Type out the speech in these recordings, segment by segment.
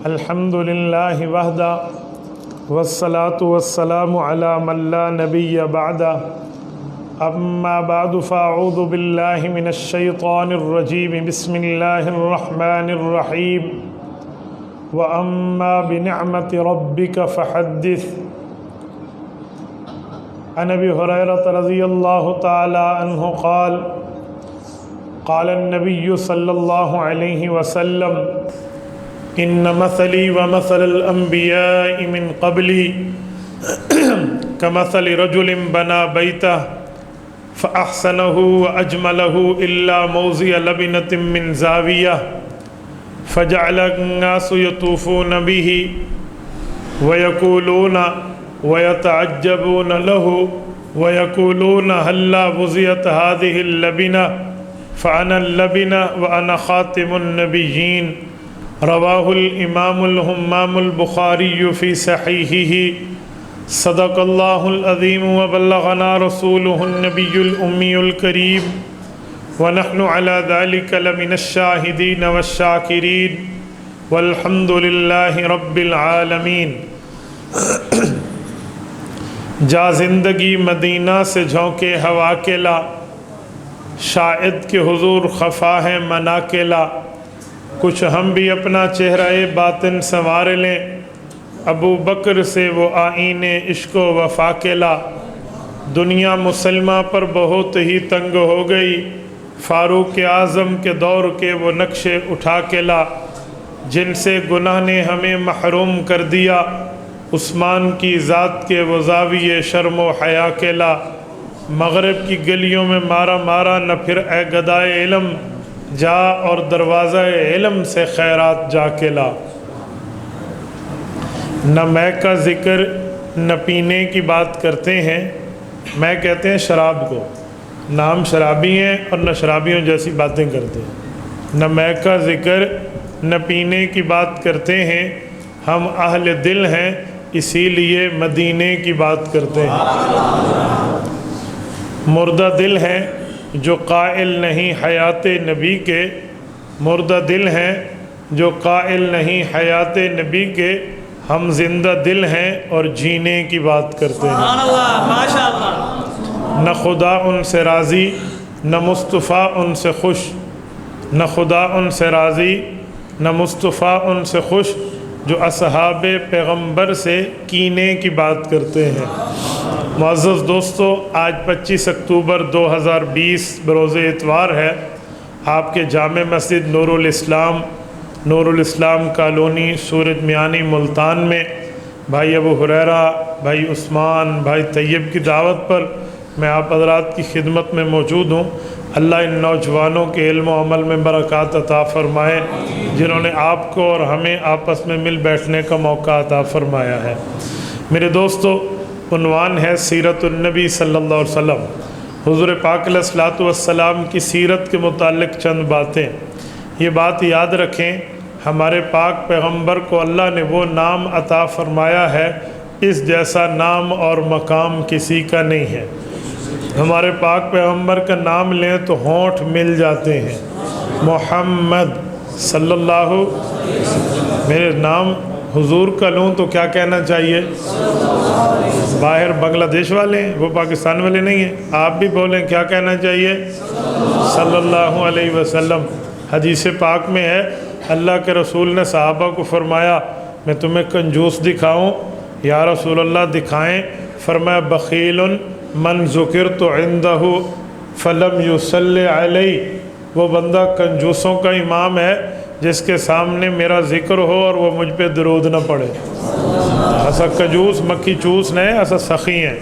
الحمد للہ وحدہ والصلاة والسلام علی من لا نبی بعدہ اما بعد فاعوذ باللہ من الشیطان الرجیم بسم اللہ الرحمن الرحیم وَأَمَّا بِنِعْمَةِ رَبِّكَ فَحَدِّثْ عن ابی ہریرہ رضی اللہ تعالی عنہ قال قال النبی صلی اللہ علیہ وسلم ان مثلی ومثل الانبیاء من قبلی كمثل رجل بنا بیتہ فأحسنه وأجمله إلا موضع لبنة من زاویہ فجعل الناس يطوفون به ويقولون ويتعجبون له ويقولون هلا وضعت هذه اللبنة فأنا اللبنة وأنا خاتم النبيين رواه الإمام الهمام البخاري في صحيحه صدق الله العظيم وبلغنا رسوله النبي الأمي الكريم ونحن على ذلك لمن الشاهدين والشاكرين والحمد لله رب العالمين جا زندگی مدینہ سے جھونکے ہوا کے لا شاید کہ حضور خفا ہے منا کے لا کچھ ہم بھی اپنا چہرہ باطن سنوار لیں ابو بکر سے وہ آئین عشق و وفا کے لا دنیا مسلمہ پر بہت ہی تنگ ہو گئی فاروق اعظم کے دور کے وہ نقشے اٹھا کے لا جن سے گناہ نے ہمیں محروم کر دیا عثمان کی ذات کے وہ زاویے شرم و حیا کے لا مغرب کی گلیوں میں مارا مارا نہ پھر اے گدائے علم جا اور دروازہ علم سے خیرات جا کے لا نہ میں کا ذکر نہ پینے کی بات کرتے ہیں میں کہتے ہیں شراب کو نہ ہم شرابی ہیں اور نہ شرابیوں جیسی باتیں کرتے ہیں نہ میں کا ذکر نہ پینے کی بات کرتے ہیں ہم اہل دل ہیں اسی لیے مدینے کی بات کرتے ہیں مردہ دل ہیں جو قائل نہیں حیات نبی کے مردہ دل ہیں جو قائل نہیں حیات نبی کے ہم زندہ دل ہیں اور جینے کی بات کرتے ہیں نہ خدا ان سے راضی نہ مصطفیٰ ان سے خوش نہ خدا ان سے راضی نہ مصطفیٰ ان سے خوش جو اصحاب پیغمبر سے کینے کی بات کرتے ہیں معزز دوستو آج 25 اکتوبر 2020 بروز اتوار ہے آپ کے جامع مسجد نور الاسلام کالونی سورج میانی ملتان میں بھائی ابو ہریرہ بھائی عثمان بھائی طیب کی دعوت پر میں آپ حضرات کی خدمت میں موجود ہوں اللہ ان نوجوانوں کے علم و عمل میں برکات عطا فرمائے جنہوں نے آپ کو اور ہمیں آپس میں مل بیٹھنے کا موقع عطا فرمایا ہے میرے دوستو عنوان ہے سیرت النبی صلی اللہ علیہ وسلم حضور پاک علیہ الصلوۃ والسلام کی سیرت کے متعلق چند باتیں یہ بات یاد رکھیں ہمارے پاک پیغمبر کو اللہ نے وہ نام عطا فرمایا ہے اس جیسا نام اور مقام کسی کا نہیں ہے ہمارے پاک پیغمبر کا نام لیں تو ہونٹ مل جاتے ہیں محمد صلی اللہ میرے نام حضور کا لوں تو کیا کہنا چاہیے باہر بنگلہ دیش والے ہیں وہ پاکستان والے نہیں ہیں آپ بھی بولیں کیا کہنا چاہیے صلی اللہ علیہ وسلم حدیث پاک میں ہے اللہ کے رسول نے صحابہ کو فرمایا میں تمہیں کنجوس دکھاؤں یا رسول اللہ دکھائیں فرمایا بخیل من ذکرت عندہ فلم یصلی علیہ وہ بندہ کنجوسوں کا امام ہے جس کے سامنے میرا ذکر ہو اور وہ مجھ پہ درود نہ پڑے ایسا کنجوس مکھی چوس نہیں ایسا سخی ہیں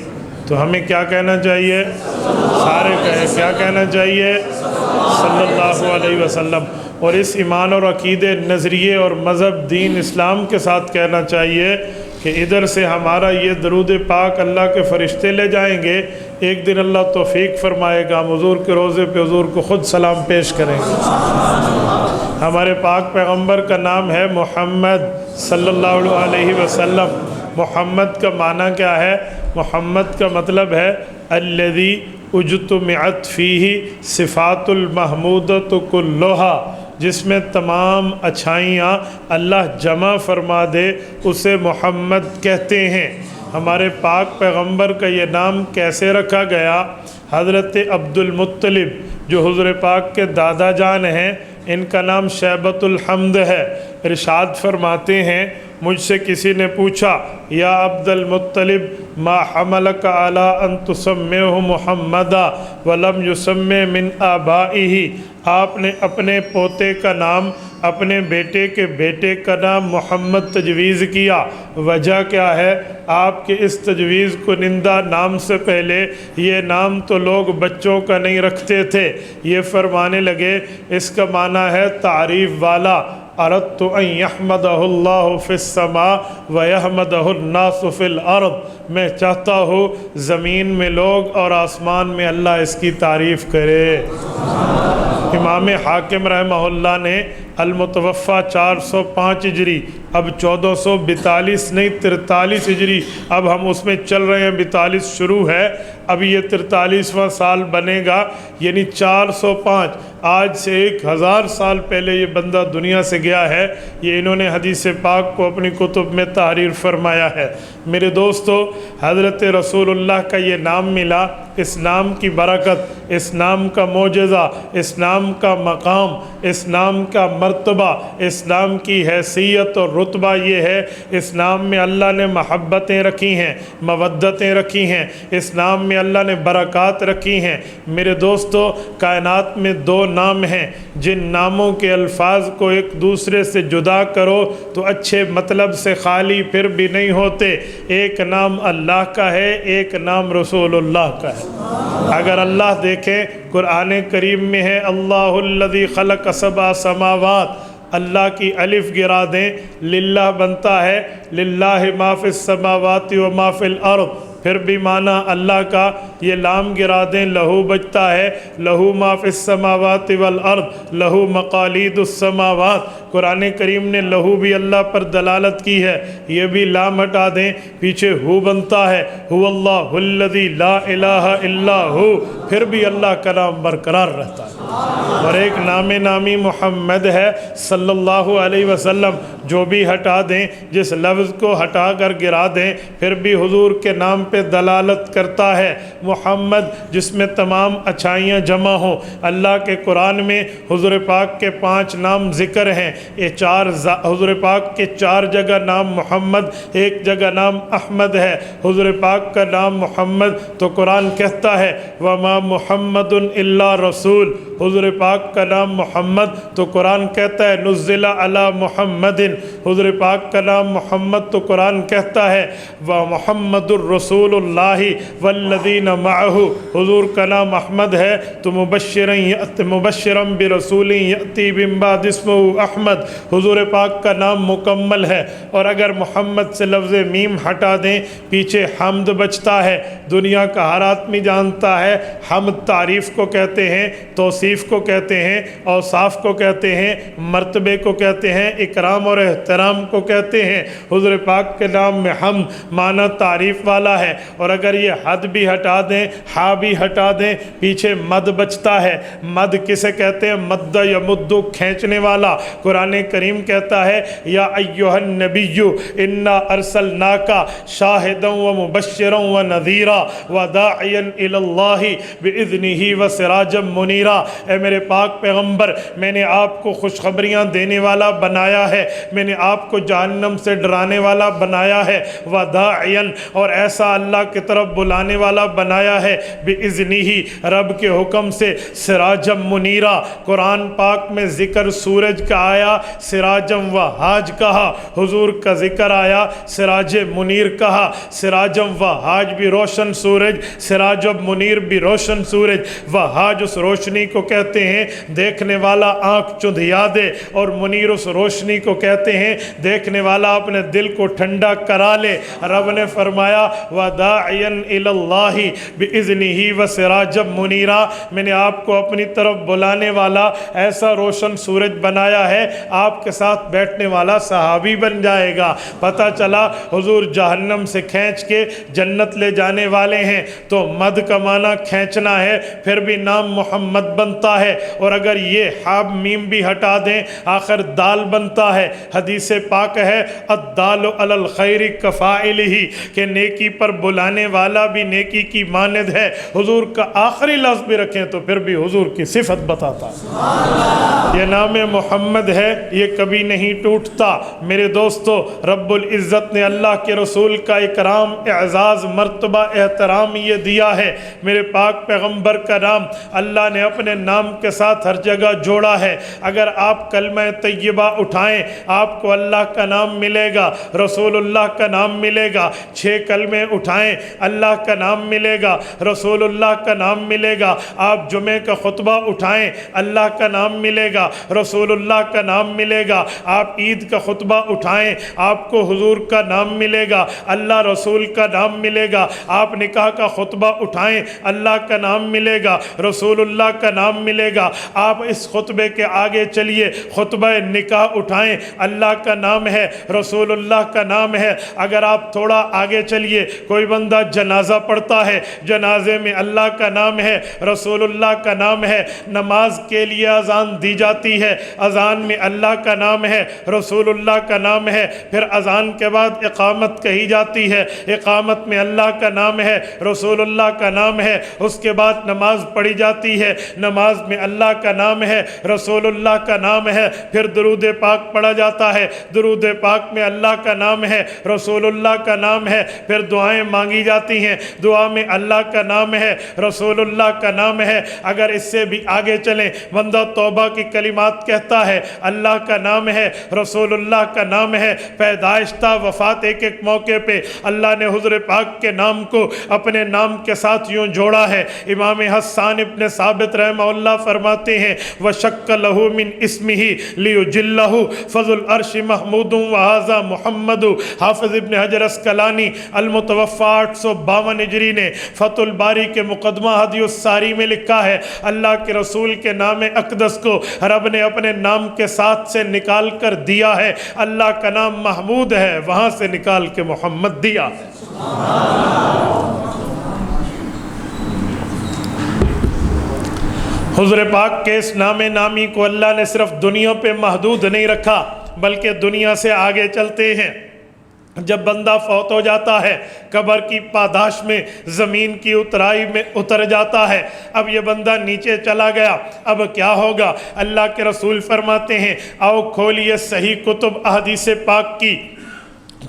تو ہمیں کیا کہنا چاہیے سارے کہیں کیا کہنا چاہیے صلی اللہ علیہ وسلم اور اس ایمان اور عقیدے نظریے اور مذہب دین اسلام کے ساتھ کہنا چاہیے کہ ادھر سے ہمارا یہ درود پاک اللہ کے فرشتے لے جائیں گے ایک دن اللہ توفیق فرمائے گا ہم حضور کے روضے پہ حضور کو خود سلام پیش کریں گے ہمارے پاک پیغمبر کا نام ہے محمد صلی اللہ علیہ وسلم محمد کا معنی کیا ہے محمد کا مطلب ہے الذی اجتمعت فیہ صفات المحمودۃ کلھا جس میں تمام اچھائیاں اللہ جمع فرما دے اسے محمد کہتے ہیں۔ ہمارے پاک پیغمبر کا یہ نام کیسے رکھا گیا؟ حضرت عبد المطلب جو حضور پاک کے دادا جان ہیں، ان کا نام شیبۃ الحمد ہے۔ ارشاد فرماتے ہیں مجھ سے کسی نے پوچھا یا عبد المطلب ما حملک علی ان تسمیہ محمدا ولم یسمی من آبائہ، آپ نے اپنے پوتے کا نام اپنے بیٹے کے بیٹے کا نام محمد تجویز کیا، وجہ کیا ہے؟ آپ کے اس تجویز کنندہ نام سے پہلے یہ نام تو لوگ بچوں کا نہیں رکھتے تھے۔ یہ فرمانے لگے اس کا معنی ہے تعریف والا، اردت ان یحمدہ اللہ فی السماء ویحمدہ الناس فی الارض، میں چاہتا ہوں زمین میں لوگ اور آسمان میں اللہ اس کی تعریف کرے۔ امام حاکم رحمہ اللہ نے المتوفہ 405 ہجری، اب 1442 نہیں 43 ہجری، اب ہم اس میں چل رہے ہیں، 42 شروع ہے، اب یہ 43واں سال بنے گا، یعنی 405، آج سے 1000 سال پہلے یہ بندہ دنیا سے گیا ہے۔ یہ انہوں نے حدیث پاک کو اپنی کتب میں تحریر فرمایا ہے۔ میرے دوستو، حضرت رسول اللہ کا یہ نام ملا، اس نام کی برکت، اس نام کا معجزہ، اس نام کا مقام، اس نام کا مرتبہ، اس نام کی حیثیت اور رتبہ یہ ہے، اس نام میں اللہ نے محبتیں رکھی ہیں، مودتیں رکھی ہیں، اس نام میں اللہ نے برکات رکھی ہیں۔ میرے دوستو، کائنات میں 2 نام ہیں جن ناموں کے الفاظ کو ایک دوسرے سے جدا کرو تو اچھے مطلب سے خالی پھر بھی نہیں ہوتے۔ ایک نام اللہ کا ہے، ایک نام رسول اللہ کا ہے۔ اگر اللہ دیکھیں قرآن کریم میں ہے اللہ الذی خلق 7 سماوات، اللہ کی الف گرا دیں للہ بنتا ہے، للہ ما فی السماوات و ما فی الارض، پھر بھی معنی اللہ کا، یہ لام گرا دیں لہو بچتا ہے، لہو ما فی السماوات والارض، لہو مقالید السماوات، قرآن کریم نے لہو بھی اللہ پر دلالت کی ہے، یہ بھی لام ہٹا دیں، پیچھے ہو بنتا ہے، هو اللہ الذی لا الہ الا ہو، پھر بھی اللہ کا نام برقرار رہتا ہے۔ اور ایک نام نامی محمد ہے صلی اللہ علیہ وسلم، جو بھی ہٹا دیں، جس لفظ کو ہٹا کر گرا دیں، پھر بھی حضور کے نام پہ دلالت کرتا ہے۔ محمد جس میں تمام اچھائیاں جمع ہوں۔ اللہ کے قرآن میں حضور پاک کے 5 نام ذکر ہیں، یہ 4 حضور پاک کے 4 جگہ نام محمد، ایک جگہ نام احمد ہے۔ حضور پاک کا نام محمد تو قرآن کہتا ہے وَمَا مُحَمَّدٌ إِلَّا رَسُولٌ، حضور پاک کا نام محمد تو قرآن کہتا ہے نزل علی محمد، حضور پاک کا نام محمد تو قرآن کہتا ہے وَمُحَمَّدُ الرَّسُولُ اللَّهِ وَالَّذِينَ مَعَهُ، حضور کا نام احمد ہے تو مبشرا برسول یأتی من بعد اسمہ احمد، حضور پاک کا نام مکمل ہے۔ اور اگر محمد سے لفظ میم ہٹا دیں، پیچھے حمد بچتا ہے۔ دنیا کا ہر آدمی جانتا ہے حمد تعریف کو کہتے ہیں، توصیف کو کہتے ہیں، اوصاف کو کہتے ہیں، مرتبے کو کہتے ہیں، اکرام اور احترام کو کہتے ہیں۔ حضور پاک کے نام میں حمد معنی تعریف والا ہے۔ اور اگر یہ حد بھی ہٹا دیں، ہا بھی ہٹا دیں، پیچھے مد بچتا ہے۔ مد کسے کہتے ہیں؟ مد یمد، کھینچنے والا۔ قرآن کریم کہتا ہے یا ایھا النبی انا ارسلناک شاہدا ومبشرا ونذیرا وداعیا الی اللہ باذنہ وسراجا منیرا، اے میرے پاک پیغمبر، میں نے آپ کو خوشخبریاں دینے والا بنایا ہے، میں نے آپ کو جہنم سے ڈرانے والا بنایا ہے، وداعیا، اور ایسا اللہ کی طرف بلانے والا بنایا ہے، باذنہ، رب کے حکم سے، سراجا منیرا۔ قرآن پاک میں ذکر سورج کا آیا، سراجم وہاج کہا، حضور کا ذکر آیا، سراج منیر کہا۔ سراجم وہاج بھی روشن سورج، سراجم منیر بھی روشن سورج۔ وہاج اس روشنی کو کہتے ہیں دیکھنے والا آنکھ چندھیا دے، اور منیر اس روشنی کو کہتے ہیں دیکھنے والا اپنے دل کو ٹھنڈا کرا لے۔ رب نے فرمایا وَدَاعِيًا إِلَى اللَّهِ بِإِذْنِهِ وَسِرَاجًا مُنِيرًا، میں نے آپ کو اپنی طرف بلانے والا ایسا روشن سورج بنایا ہے، آپ کے ساتھ بیٹھنے والا صحابی بن جائے گا۔ پتہ چلا حضور جہنم سے کھینچ کے جنت لے جانے والے ہیں، تو مد کا معنی کھینچنا ہے، پھر بھی نام محمد بنتا بنتا ہے، اور اگر یہ حاب میم بھی ہٹا دیں آخر دال بنتا ہے۔ حدیث پاک ہے الدال علی الخیر کفاعلہ، کہ نیکی پر بلانے والا بھی نیکی کی مانند ہے۔ حضور کا آخری لفظ بھی رکھیں تو پھر بھی حضور کی صفت بتاتا ہے۔ یہ نام محمد ہے، یہ کبھی نہیں ٹوٹتا۔ میرے دوستو، رب العزت نے اللہ کے رسول کا اکرام، اعزاز، مرتبہ، احترام یہ دیا ہے۔ میرے پاک پیغمبر کا نام اللہ نے اپنے نام کے ساتھ ہر جگہ جوڑا ہے۔ اگر آپ کلمہ طیبہ اٹھائیں آپ کو اللہ کا نام ملے گا، رسول اللہ کا نام ملے گا۔ 6 کلمے اٹھائیں اللہ کا نام ملے گا، رسول اللہ کا نام ملے گا۔ آپ جمعے کا خطبہ اٹھائیں اللہ کا نام ملے گا، رسول اللہ کا نام ملے گا۔ آپ عید کا خطبہ اٹھائیں آپ کو حضور کا نام ملے گا، اللہ رسول کا نام ملے گا۔ آپ نکاح کا خطبہ اٹھائیں اللہ کا نام ملے گا، رسول اللہ کا نام ملے گا۔ آپ اس خطبے کے آگے چلیے، خطبہ نکاح اٹھائیں اللہ کا نام ہے، رسول اللہ کا نام ہے۔ اگر آپ تھوڑا آگے چلیے، کوئی بندہ جنازہ پڑھتا ہے، جنازے میں اللہ کا نام ہے، رسول اللہ کا نام ہے۔ نماز کے لیے اذان دی جاتی ہے، اذان میں اللہ کا نام ہے، رسول اللہ کا نام ہے۔ پھر اذان کے بعد اقامت کہی جاتی ہے، اقامت میں اللہ کا نام ہے، رسول اللہ کا نام ہے۔ اس کے بعد نماز پڑھی جاتی ہے، نماز میں اللہ کا نام ہے، رسول اللہ کا نام ہے۔ پھر درود پاک پڑھا جاتا ہے، درود پاک میں اللہ کا نام ہے، رسول اللہ کا نام ہے۔ پھر دعائیں مانگی جاتی ہیں، دعا میں اللہ کا نام ہے، رسول اللہ کا نام ہے۔ اگر اس سے بھی آگے چلیں، بندہ توبہ کی کلمات کہتا ہے، اللہ کا نام ہے، رسول اللہ کا نام ہے۔ پیدائش تا وفات ایک ایک موقع پہ اللہ نے حضور پاک کے نام کو اپنے نام کے ساتھ یوں جوڑا ہے۔ امام حسان ابن ثابت رحمہ اللہ فرماتے ہیں وَشَكَّ لَهُ مِنْ اسْمِهِ لِيُجِلَّهُ فَذُو الْعَرْشِ مَحْمُودٌ وَهَذَا مُحَمَّدُ۔ حافظ ابن حجر اسقلانی المتوفی 852 ہجری نے فتح الباری کے مقدمہ ہدی الساری میں لکھا ہے، اللہ کے رسول کے نام اقدس کو رب نے اپنے نام کے ساتھ سے نکال کر دیا ہے۔ اللہ کا نام محمود ہے، وہاں سے نکال کے محمد دیا ہے۔ حضور پاک کے اس نام نامی کو اللہ نے صرف دنیا پہ محدود نہیں رکھا بلکہ دنیا سے آگے چلتے ہیں۔ جب بندہ فوت ہو جاتا ہے، قبر کی پاداش میں، زمین کی اترائی میں اتر جاتا ہے، اب یہ بندہ نیچے چلا گیا، اب کیا ہوگا؟ اللہ کے رسول فرماتے ہیں آؤ کھولیے صحیح کتب احادیث پاک کی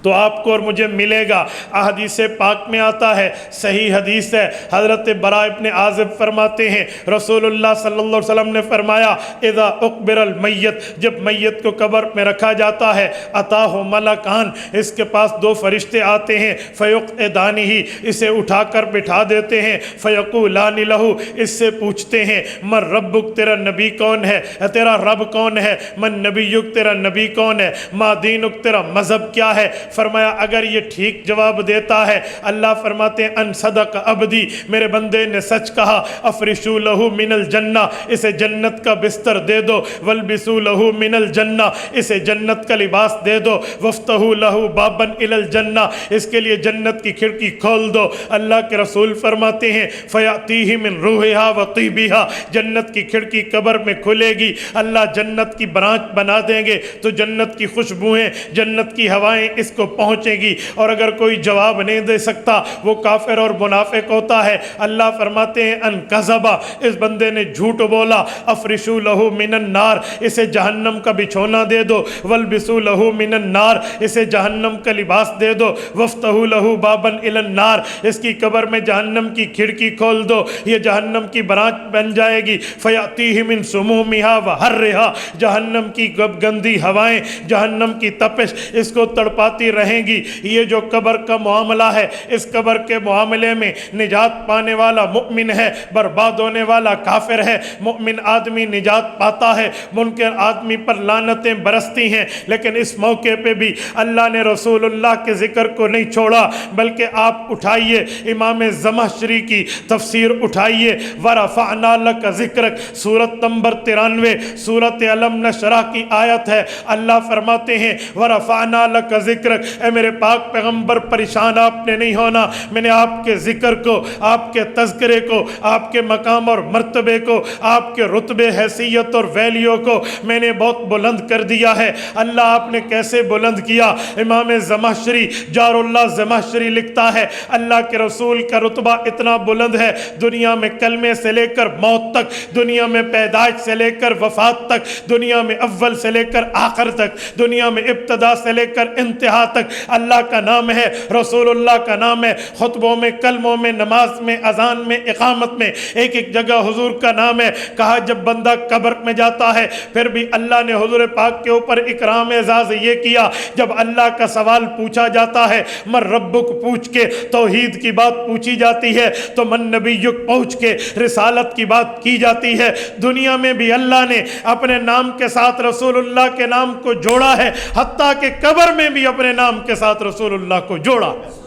تو آپ کو اور مجھے ملے گا۔ احادیث پاک میں آتا ہے، صحیح حدیث ہے، حضرت براء ابن عازب فرماتے ہیں رسول اللہ صلی اللہ علیہ وسلم نے فرمایا اذا اقبر المیت، جب میت کو قبر میں رکھا جاتا ہے، اتاہ ملکان، اس کے پاس 2 فرشتے آتے ہیں، فیقعدانہ، اسے اٹھا کر بٹھا دیتے ہیں، فیقولان لہ، اس سے پوچھتے ہیں من ربک، تیرا نبی کون ہے، تیرا رب کون ہے، من نبیک، تیرا نبی کون ہے، ما دینک، تیرا مذہب کیا ہے۔ فرمایا اگر یہ ٹھیک جواب دیتا ہے، اللہ فرماتے ہیں ان صدق عبدی، میرے بندے نے سچ کہا، افرشو لہو من الجنہ، اسے جنت کا بستر دے دو، والبسو لہو من الجنہ، اسے جنت کا لباس دے دو، وفتحو لہو بابا الی الجنہ، اس کے لیے جنت کی کھڑکی کھول دو۔ اللہ کے رسول فرماتے ہیں فیاتیہ من روحہا وطیبہا، جنت کی کھڑکی قبر میں کھلے گی، اللہ جنت کی برانچ بنا دیں گے تو جنت کی خوشبوئیں، جنت کی ہوائیں اس کو پہنچے گی۔ اور اگر کوئی جواب نہیں دے سکتا وہ کافر اور منافق ہوتا ہے۔ اللہ فرماتے ہیں ان کذبا، اس بندے نے جھوٹ بولا، افرشو لہو من النار، اسے جہنم کا بچھونا دے دو، والبسو لہو من النار، اسے جہنم کا لباس دے دو، وفتحو لہو بابا الی النار، اس کی قبر میں جہنم کی کھڑکی کھول دو، یہ جہنم کی برانچ بن جائے گی، فیاتیہ من سمومہا وحرہا، جہنم کی گندی ہوائیں، جہنم کی تپش اس کو تڑپاتی رہیں گی۔ یہ جو قبر کا معاملہ ہے، اس قبر کے معاملے میں نجات پانے والا مؤمن ہے، برباد ہونے والا کافر ہے۔ مؤمن آدمی نجات پاتا ہے، منکر آدمی پر لعنتیں برستی ہیں، لیکن اس موقع پہ بھی اللہ نے رسول اللہ کے ذکر کو نہیں چھوڑا، بلکہ آپ اٹھائیے امام زمخشری کی تفسیر اٹھائیے، ورفعنا لک ذکرک، سورت نمبر 93، سورت علم نشرح کی آیت ہے۔ اللہ فرماتے ہیں ورفعنا لک ذکرک، رکھ۔ اے میرے پاک پیغمبر پریشان آپ نے نہیں ہونا، میں نے آپ کے ذکر کو، آپ کے تذکرے کو، آپ کے مقام اور مرتبے کو، آپ کے رتبے حیثیت اور ویلیو کو میں نے بہت بلند کر دیا ہے۔ اللہ آپ نے کیسے بلند کیا؟ امام زمخشری جار اللہ زمخشری لکھتا ہے اللہ کے رسول کا رتبہ اتنا بلند ہے، دنیا میں کلمے سے لے کر موت تک، دنیا میں پیدائش سے لے کر وفات تک، دنیا میں اول سے لے کر آخر تک، دنیا میں ابتدا سے لے کر انتہا تک اللہ کا نام ہے، رسول اللہ کا نام ہے۔ خطبوں میں، کلموں میں، نماز میں، اذان میں، اقامت میں ایک ایک جگہ حضور کا نام ہے۔ کہا جب بندہ قبر میں جاتا ہے پھر بھی اللہ نے حضور پاک کے اوپر اکرام اعزاز یہ کیا، جب اللہ کا سوال پوچھا جاتا ہے، من ربک پوچھ کے توحید کی بات پوچھی جاتی ہے، تو من نبیک پوچھ کے رسالت کی بات کی جاتی ہے۔ دنیا میں بھی اللہ نے اپنے نام کے ساتھ رسول اللہ کے نام کو جوڑا ہے، حتیٰ کہ قبر میں بھی اپنے نام کے ساتھ رسول اللہ کو جوڑا ہے۔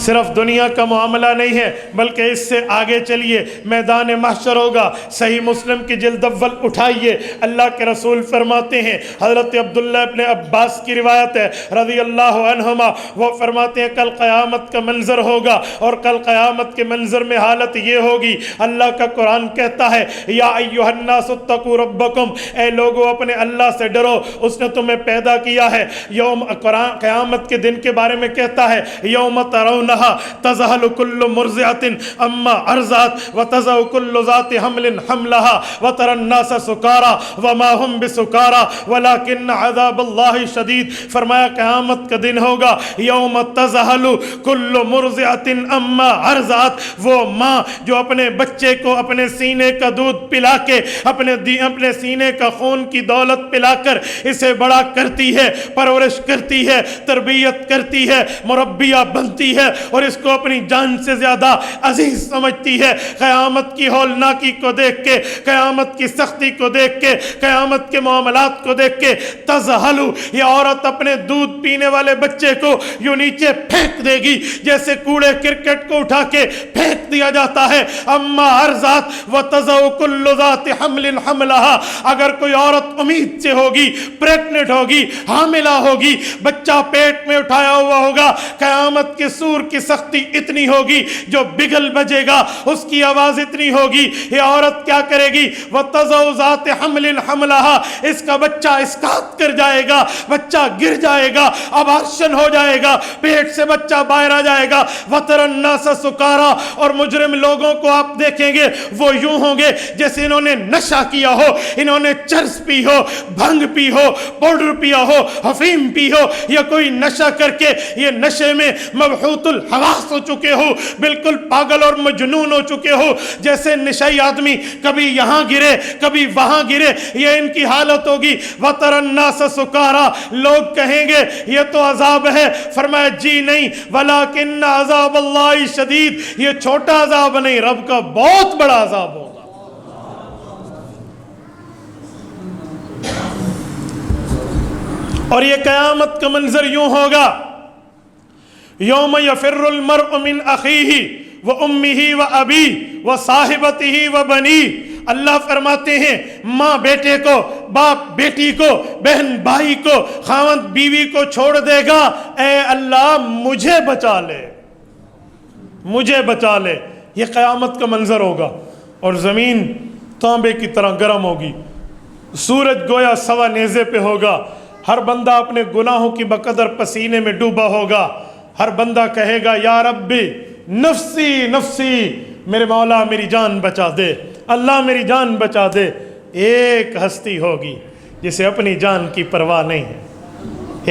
صرف دنیا کا معاملہ نہیں ہے بلکہ اس سے آگے چلیے، میدان محشر ہوگا۔ صحیح مسلم کی جلد اول اٹھائیے، اللہ کے رسول فرماتے ہیں، حضرت عبداللہ ابن عباس کی روایت ہے رضی اللہ عنہما، وہ فرماتے ہیں کل قیامت کا منظر ہوگا، اور کل قیامت کے منظر میں حالت یہ ہوگی، اللہ کا قرآن کہتا ہے یا ایھا الناس اتقوا ربکم، اے لوگو اپنے اللہ سے ڈرو، اس نے تمہیں پیدا کیا ہے۔ یوم قرآن قیامت کے دن کے بارے میں کہتا ہے یوم ترون تذہل کل مرضعۃ اما ارضعت وتضع کل ذات حمل حملها وترى الناس سکارى وما هم بسکارى ولكن عذاب اللہ شدید۔ فرمایا قیامت کا دن ہوگا، یوم تذہل کل مرضعۃ اما ارضعت، وہ ماں جو اپنے بچے کو اپنے سینے کا دودھ پلا کے، اپنے سینے کا خون کی دولت پلا کر اسے بڑا کرتی ہے، پرورش کرتی ہے، تربیت کرتی ہے، مربیہ بنتی ہے، اور اس کو اپنی جان سے زیادہ عزیز سمجھتی ہے، قیامت کی ہولناکی کو دیکھ کے، قیامت کی سختی کو دیکھ کے، قیامت کے معاملات کو دیکھ کے تزہلو، یہ عورت اپنے دودھ پینے والے بچے کو یوں نیچے پھینک دے گی جیسے کوڑے کرکٹ کو اٹھا کے پھینک دیا جاتا ہے۔ اما ارضات وتضع کل ذات حمل حملها، اگر کوئی عورت امید سے ہوگی، پریگننٹ ہوگی، حاملہ ہوگی، بچہ پیٹ میں اٹھایا ہوا ہوگا، قیامت کے سور کی سختی اتنی ہوگی جو بگل بجے گا، اس کی آواز اتنی ہوگی، یہ عورت کیا کرے گی؟ وَتَضَعُ ذَاتِ حَمْلٍ حَمْلَهَا، اس کا بچہ اسقاط کر جائے گا، بچہ گر جائے گا، ابارشن ہو جائے گا، پیٹ سے بچہ باہر آ جائے گا۔ وَتَرَى النَّاسَ سُكَارَىٰ، اور مجرم لوگوں کو آپ دیکھیں گے وہ یوں ہوں گے جیسے انہوں نے نشہ کیا ہو، انہوں نے چرس پی ہو، بھنگ پی ہو، پاؤڈر پیا ہو، حفیم پی ہو، یا کوئی نشہ کر کے یہ نشے میں مبہوت الحواس ہو چکے ہو، بالکل پاگل اور مجنون ہو چکے ہو، جیسے نشئی آدمی کبھی یہاں گرے کبھی وہاں گرے، یہ ان کی حالت ہوگی۔ وَتَرَى النَّاسَ سُكَارَىٰ، لوگ کہیں گے یہ تو عذاب ہے، فرمایا جی نہیں، وَلَٰكِنَّ عَذَابَ اللَّهِ شَدِيدٌ، یہ چھوٹا عذاب نہیں، رب کا بہت بڑا عذاب ہوگا۔ اور یہ قیامت کا منظر یوں ہوگا، یوم یفر المرء من اخیہ وامہ وابیہ وصاحبتہ وبنیہ، اللہ فرماتے ہیں ماں بیٹے کو، باپ بیٹی کو، بہن بھائی کو، خاوند بیوی کو چھوڑ دے گا، اے اللہ مجھے بچا لے، مجھے بچا لے۔ یہ قیامت کا منظر ہوگا، اور زمین تانبے کی طرح گرم ہوگی، سورج گویا سوا نیزے پہ ہوگا، ہر بندہ اپنے گناہوں کی بقدر پسینے میں ڈوبا ہوگا، ہر بندہ کہے گا یا ربی نفسی نفسی، میرے مولا میری جان بچا دے، اللہ میری جان بچا دے۔ ایک ہستی ہوگی جسے اپنی جان کی پرواہ نہیں ہے،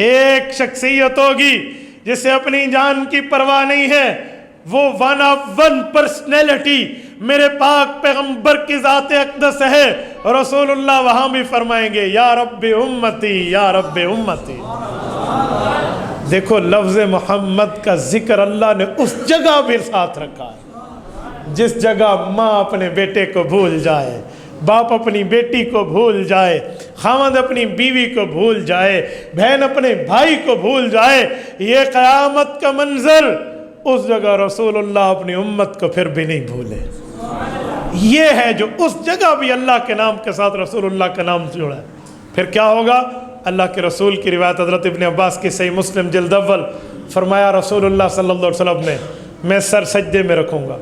ایک شخصیت ہوگی جسے اپنی جان کی پرواہ نہیں ہے، وہ ون آف ون پرسنالٹی میرے پاک پیغمبر کی ذات اقدس ہے۔ رسول اللہ وہاں بھی فرمائیں گے یا رب امتی یا رب امتی۔ دیکھو لفظ محمد کا ذکر اللہ نے اس جگہ بھی ساتھ رکھا ہے جس جگہ ماں اپنے بیٹے کو بھول جائے، باپ اپنی بیٹی کو بھول جائے، خاوند اپنی بیوی کو بھول جائے، بہن اپنے بھائی کو بھول جائے، یہ قیامت کا منظر، اس جگہ رسول اللہ اپنی امت کو پھر بھی نہیں بھولے۔ یہ ہے جو اس جگہ بھی اللہ کے نام کے ساتھ رسول اللہ کا نام جڑا ہے۔ پھر کیا ہوگا؟ اللہ کے رسول کی روایت حضرت ابن عباس کی صحیح مسلم جلد اول، فرمایا رسول اللہ صلی اللہ علیہ وسلم نے میں سر سجدے میں رکھوں گا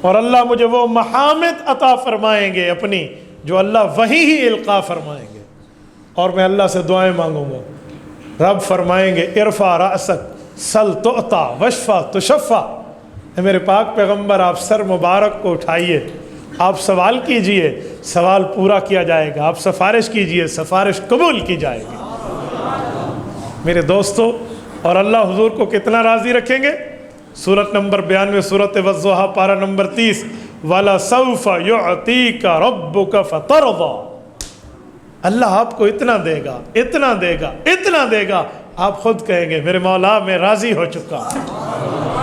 اور اللہ مجھے وہ محامد عطا فرمائیں گے اپنی جو اللہ وہی ہی القاء فرمائیں گے، اور میں اللہ سے دعائیں مانگوں گا۔ رب فرمائیں گے ارفع رأسک سل تعطا واشفع تشفع، اے میرے پاک پیغمبر آپ سر مبارک کو اٹھائیے، آپ سوال کیجئے سوال پورا کیا جائے گا، آپ سفارش کیجئے سفارش قبول کی جائے گی۔ میرے دوستو، اور اللہ حضور کو کتنا راضی رکھیں گے؟ سورت نمبر 92 سورت والضحیٰ پارہ نمبر 30، وَلَسَوْفَ يُعْطِيكَ رَبُّكَ فَتَرْضَىٰ، اللہ آپ کو اتنا دے گا، اتنا دے گا، اتنا دے گا، آپ خود کہیں گے میرے مولا میں راضی ہو چکا۔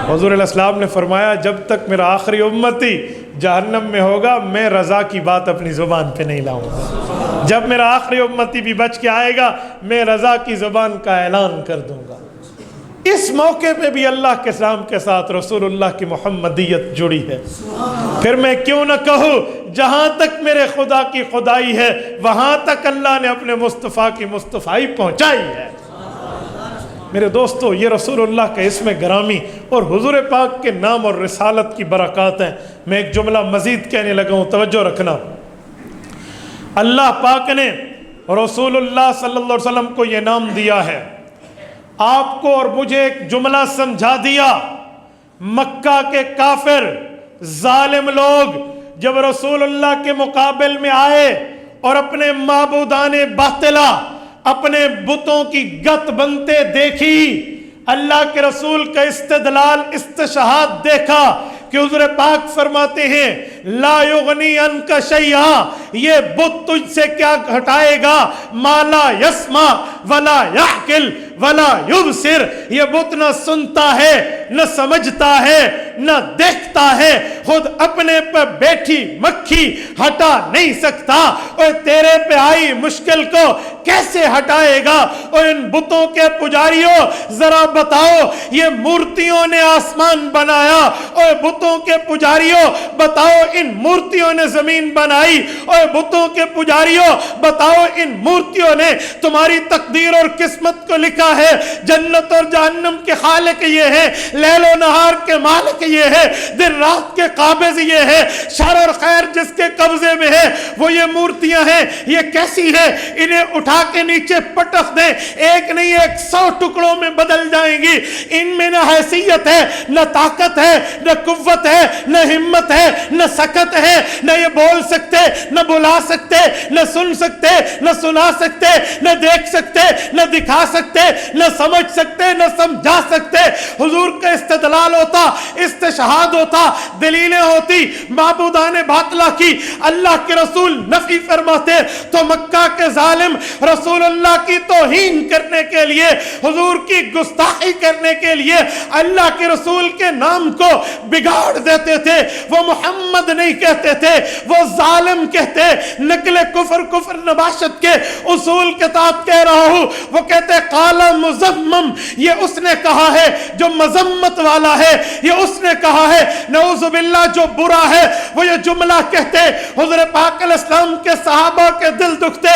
حضور علیہ السلام نے فرمایا جب تک میرا آخری امتی جہنم میں ہوگا میں رضا کی بات اپنی زبان پہ نہیں لاؤں گا، جب میرا آخری امتی بھی بچ کے آئے گا میں رضا کی زبان کا اعلان کر دوں گا۔ اس موقع پہ بھی اللہ کے سلام کے ساتھ رسول اللہ کی محمدیت جڑی ہے۔ پھر میں کیوں نہ کہوں جہاں تک میرے خدا کی خدائی ہے وہاں تک اللہ نے اپنے مصطفیٰ کی مصطفائی پہنچائی ہے۔ میرے دوستو، یہ رسول اللہ کا اسم گرامی اور حضور پاک کے نام اور رسالت کی برکات ہیں۔ میں ایک جملہ مزید کہنے لگا ہوں، توجہ رکھنا۔ اللہ پاک نے رسول اللہ صلی اللہ علیہ وسلم کو یہ نام دیا ہے، آپ کو اور مجھے ایک جملہ سمجھا دیا۔ مکہ کے کافر ظالم لوگ جب رسول اللہ کے مقابل میں آئے اور اپنے معبودان باطلہ، اپنے بتوں کی گت بنتے دیکھی، اللہ کے رسول کا استدلال استشہاد دیکھا کہ حضور پاک فرماتے ہیں لا یغنی عنک شیئا، یہ بت تجھ سے کیا ہٹائے گا، ما لا یسمع ولا یعقل ولا یبصر، یہ بت نہ سنتا ہے نہ سمجھتا ہے نہ دیکھتا ہے، خود اپنے پہ بیٹھی مکھی ہٹا نہیں سکتا، اور تیرے پہ آئی مشکل کو کیسے ہٹائے گا؟ اور ان بتوں کے پجاریوں ذرا بتاؤ، یہ مورتیوں نے آسمان بنایا، اور بتوں کے پجاریوں بتاؤ ان مورتیوں نے زمین بنائی، اور بتوں کے پجاریوں بتاؤ ان مورتیوں نے تمہاری تقدیر اور قسمت کو لکھا ہے۔ جنت اور جہنم کے خالق یہ ہے، لیل و نہار کے مالک یہ ہے، دن رات کے قابض یہ ہے، شر اور خیر جس کے قبضے میں ہے وہ یہ مورتیاں ہیں۔ یہ کیسی ہے؟ انہیں اٹھا کے نیچے پٹخ دیں، ایک نہیں 100 ٹکڑوں میں بدل جائیں گی۔ ان میں نہ حیثیت ہے، نہ طاقت ہے، نہ قوت ہے، نہ ہمت ہے، نہ سکت ہے، نہ یہ بول سکتے، نہ بلا سکتے، نہ سن سکتے، نہ سنا سکتے، نہ دیکھ سکتے، نہ دکھا سکتے، نہ سمجھ سکتے، نہ سمجھا سکتے۔ حضور کا استدلال ہوتا، استشہاد ہوتا، دلیلیں ہوتی معبودان باطلہ کی، اللہ کے رسول نفی فرماتے تو مکہ کے ظالم رسول اللہ کی توہین کرنے کے لیے، حضور کی گستاخی کرنے کے لیے اللہ کے رسول کے نام کو بگاڑ دیتے تھے۔ وہ محمد نہیں کہتے تھے، وہ ظالم کہتے۔ نقل کفر نباشت کے اصول کتاب کہہ رہا ہوں، وہ کہتے قال مذمم، یہ اس نے کہا ہے جو مذمت والا ہے، یہ اس نے کہا ہے نعوذ باللہ جو برا ہے، وہ یہ جملہ کہتے۔ حضور پاک علیہ السلام کے صحابہ کے دل دکھتے،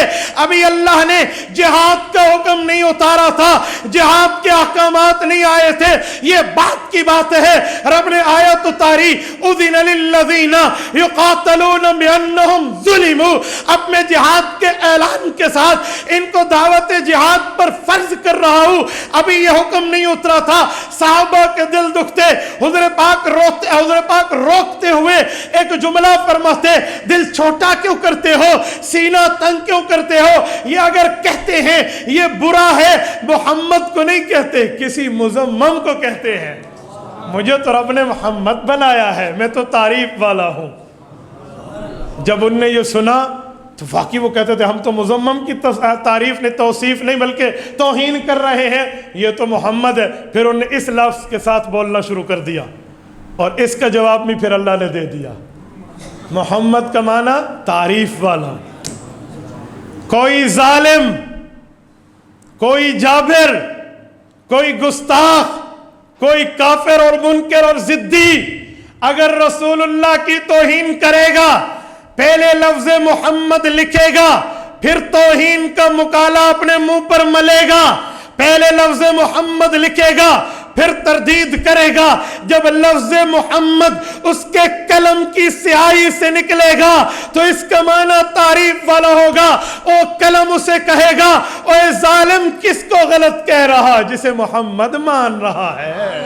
ابھی اللہ نے جہاد کا حکم نہیں اتارا تھا، جہاد کے احکامات نہیں آئے تھے، یہ بات کی بات ہے۔ رب نے آیت اتاری اذن للذین یقاتلون بانہم ظلموا، اپنے جہاد کے اعلان کے ساتھ ان کو دعوت جہاد پر فرض کر رہا ہوں، ابھی یہ حکم نہیں اترا تھا۔ صحابہ کے دل دکھتے، حضور پاک روکتے ہوئے ایک جملہ فرماتے، دل چھوٹا کیوں کرتے ہو، سینہ تنگ کیوں کرتے ہو؟ یہ اگر کہتے ہیں یہ برا ہے، محمد کو نہیں کہتے، کسی مذمم کو کہتے ہیں۔ مجھے تو رب نے محمد بنایا ہے، میں تو تعریف والا ہوں۔ جب ان نے یہ سنا تو واقعی وہ کہتے تھے ہم تو مذمم کی تعریف نہیں، توصیف نہیں بلکہ توہین کر رہے ہیں، یہ تو محمد ہے۔ پھر انہوں نے اس لفظ کے ساتھ بولنا شروع کر دیا، اور اس کا جواب بھی پھر اللہ نے دے دیا۔ محمد کا معنی تعریف والا۔ کوئی ظالم، کوئی جابر، کوئی گستاخ، کوئی کافر اور منکر اور ضدی اگر رسول اللہ کی توہین کرے گا، پہلے لفظ محمد لکھے گا، پھر توہین کا مکالہ اپنے منہ پر ملے گا، پہلے لفظ محمد لکھے گا، پھر تردید کرے گا۔ جب لفظ محمد اس کے قلم کی سیاہی سے نکلے گا تو اس کا معنی تعریف والا ہوگا۔ او قلم اسے کہے گا، اے ظالم کس کو غلط کہہ رہا؟ جسے محمد مان رہا ہے،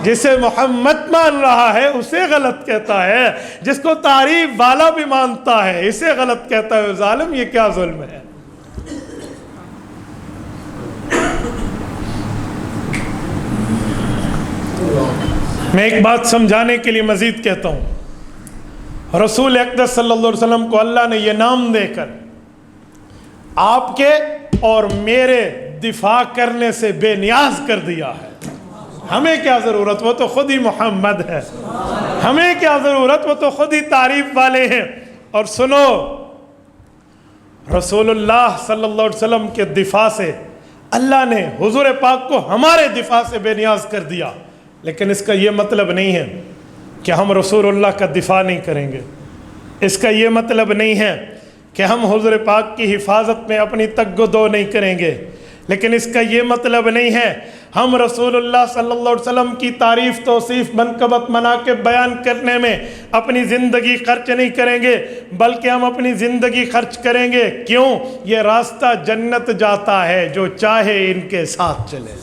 جسے محمد مان رہا ہے اسے غلط کہتا ہے، جس کو تعریف والا بھی مانتا ہے اسے غلط کہتا ہے۔ ظالم یہ کیا ظلم ہے؟ میں ایک بات سمجھانے کے لیے مزید کہتا ہوں، رسول اقدس صلی اللہ علیہ وسلم کو اللہ نے یہ نام دے کر آپ کے اور میرے دفاع کرنے سے بے نیاز کر دیا ہے۔ ہمیں کیا ضرورت، وہ تو خود ہی محمد ہے، ہمیں کیا ضرورت، وہ تو خود ہی تعریف والے ہیں۔ اور سنو، رسول اللہ صلی اللہ علیہ وسلم کے دفاع سے اللہ نے حضور پاک کو ہمارے دفاع سے بے نیاز کر دیا، لیکن اس کا یہ مطلب نہیں ہے کہ ہم رسول اللہ کا دفاع نہیں کریں گے، اس کا یہ مطلب نہیں ہے کہ ہم حضور پاک کی حفاظت میں اپنی تگ و دو نہیں کریں گے، لیکن اس کا یہ مطلب نہیں ہے ہم رسول اللہ صلی اللہ علیہ وسلم کی تعریف، توصیف، منقبت، مناقب بیان کرنے میں اپنی زندگی خرچ نہیں کریں گے، بلکہ ہم اپنی زندگی خرچ کریں گے۔ کیوں؟ یہ راستہ جنت جاتا ہے، جو چاہے ان کے ساتھ چلے۔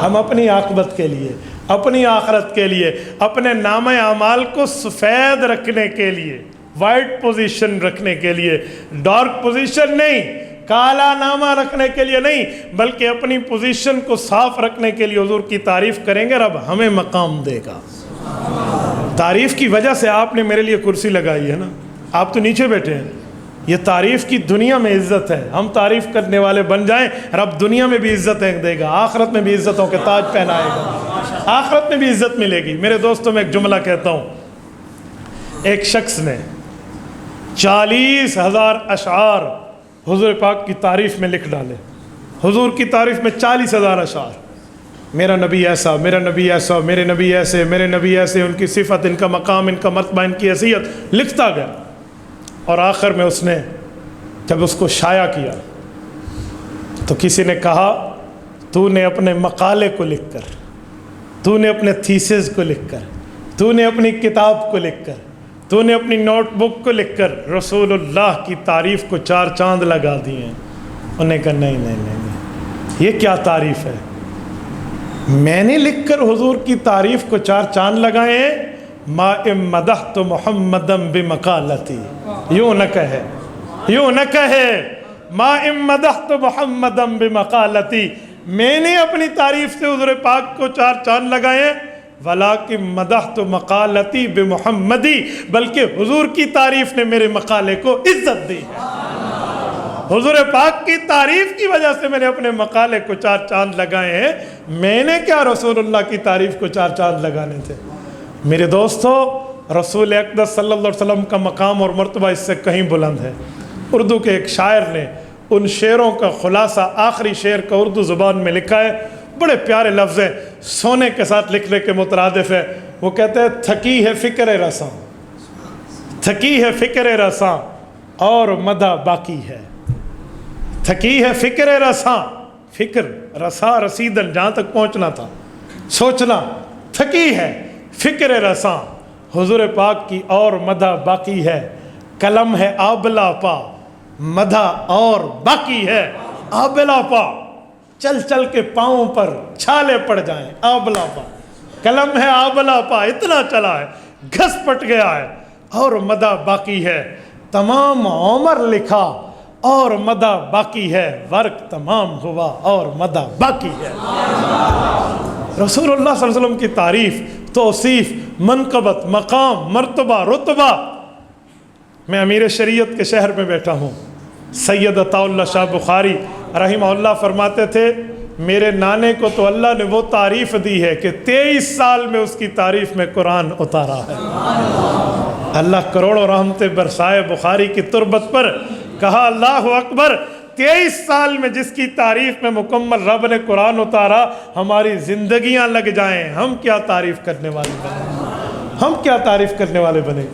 ہم اپنی عاقبت کے لیے، اپنی آخرت کے لیے، اپنے نام اعمال کو سفید رکھنے کے لیے، وائٹ پوزیشن رکھنے کے لیے، ڈارک پوزیشن نہیں، کالا نامہ رکھنے کے لیے نہیں، بلکہ اپنی پوزیشن کو صاف رکھنے کے لیے حضور کی تعریف کریں گے، رب ہمیں مقام دے گا۔ تعریف کی وجہ سے آپ نے میرے لیے کرسی لگائی ہے نا، آپ تو نیچے بیٹھے ہیں، یہ تعریف کی دنیا میں عزت ہے۔ ہم تعریف کرنے والے بن جائیں، رب دنیا میں بھی عزتیں دے گا، آخرت میں بھی عزتوں کے تاج پہنائے گا، آخرت میں بھی عزت ملے گی۔ میرے دوستوں میں ایک جملہ کہتا ہوں، ایک شخص نے 40,000 اشعار حضور پاک کی تعریف میں لکھ ڈالے، حضور کی تعریف میں 40,000 اشعار، میرا نبی ایسا، میرا نبی ایسا، میرے نبی ایسے، میرے نبی ایسے، ان کی صفت، ان کا مقام، ان کا مرتبہ، ان کی حیثیت لکھتا گیا۔ اور آخر میں اس نے جب اس کو شائع کیا تو کسی نے کہا، تو نے اپنے مقالے کو لکھ کر، تو نے اپنے تھیسز کو لکھ کر، تو نے اپنی کتاب کو لکھ کر، تو نے اپنی نوٹ بک کو لکھ کر رسول اللہ کی تعریف کو 4 چاند لگا دیے ہیں۔ انہوں نے کہا نہیں نہیں نہیں نہیں، یہ کیا تعریف ہے؟ میں نے لکھ کر حضور کی تعریف کو 4 چاند لگائے ہیں؟ ما مدحت محمدم بمقالتی، یوں نہ کہے، یوں نہ کہے، ما مدحت محمدم بمقالتی، میں نے اپنی تعریف سے حضور پاک کو 4 چاند لگائے ہیں، ولیکن مدحت مقالتی بمحمدی، بلکہ حضور کی تعریف نے میرے مقالے کو عزت دی ہے۔ حضور پاک کی تعریف کی وجہ سے میں نے اپنے مقالے کو 4 چاند لگائے ہیں، میں نے کیا رسول اللہ کی تعریف کو 4 چاند لگانے تھے؟ میرے دوستو، رسول اقدس صلی اللہ علیہ وسلم کا مقام اور مرتبہ اس سے کہیں بلند ہے۔ اردو کے ایک شاعر نے ان شعروں کا خلاصہ آخری شعر کا اردو زبان میں لکھا ہے، بڑے پیارے لفظ ہیں، سونے کے ساتھ لکھنے کے مترادف ہے۔ وہ کہتے ہیں، تھکی ہے فکر رساں، تھکی ہے فکر رساں اور مدح باقی ہے۔ تھکی ہے فکر رساں، فکر رسا رسیدن، جہاں تک پہنچنا تھا، سوچنا، تھکی ہے فکر رساں، حضور پاک کی اور مدح باقی ہے۔ قلم ہے آبلا پا، مدح اور باقی ہے۔ آبلا پا، چل چل کے پاؤں پر چھالے پڑ جائیں، آبلا پا، قلم ہے آبلا پا، اتنا چلا ہے، گھس پٹ گیا ہے، اور مدح باقی ہے۔ تمام عمر لکھا اور مدح باقی ہے، ورق تمام ہوا اور مدح باقی ہے۔ رسول اللہ صلی اللہ علیہ وسلم کی تعریف، توصیف، منقبت، مقام، مرتبہ، رتبہ۔ میں امیر شریعت کے شہر میں بیٹھا ہوں، سید عطا اللہ شاہ بخاری رحمہ اللہ فرماتے تھے، میرے نانے کو تو اللہ نے وہ تعریف دی ہے کہ 23 سال میں اس کی تعریف میں قرآن اتارا ہے۔ اللہ کروڑوں رحمتیں برسائے بخاری کی تربت پر، کہا اللہ اکبر، 23 سال میں جس کی تعریف میں مکمل رب نے قرآن اتارا، ہماری زندگیاں لگ جائیں، ہم کیا تعریف کرنے والے بنے، ہم کیا تعریف کرنے والے بنے۔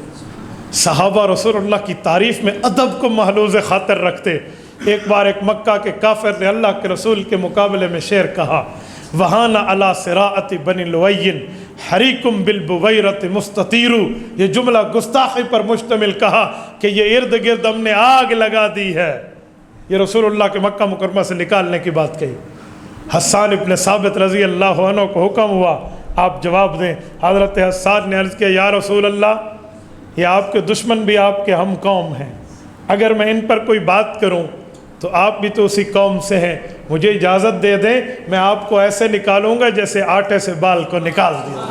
صحابہ رسول اللہ کی تعریف میں ادب کو محلوظ خاطر رکھتے۔ ایک بار ایک مکہ کے کافر نے اللہ کے رسول کے مقابلے میں شعر کہا، وہانا علی صراعت بنی لوین حریکم بالبویرت مستطیرو، یہ جملہ گستاخی پر مشتمل کہا کہ یہ ارد گرد ہم نے آگ لگا دی ہے۔ یہ رسول اللہ کے مکہ مکرمہ سے نکالنے کی بات کہی۔ حسان ابن ثابت رضی اللہ عنہ کو حکم ہوا آپ جواب دیں۔ حضرت حسان نے عرض کیا، یا رسول اللہ، یہ آپ کے دشمن بھی آپ کے ہم قوم ہیں، اگر میں ان پر کوئی بات کروں تو آپ بھی تو اسی قوم سے ہیں، مجھے اجازت دے دیں، میں آپ کو ایسے نکالوں گا جیسے آٹے سے بال کو نکال دیا۔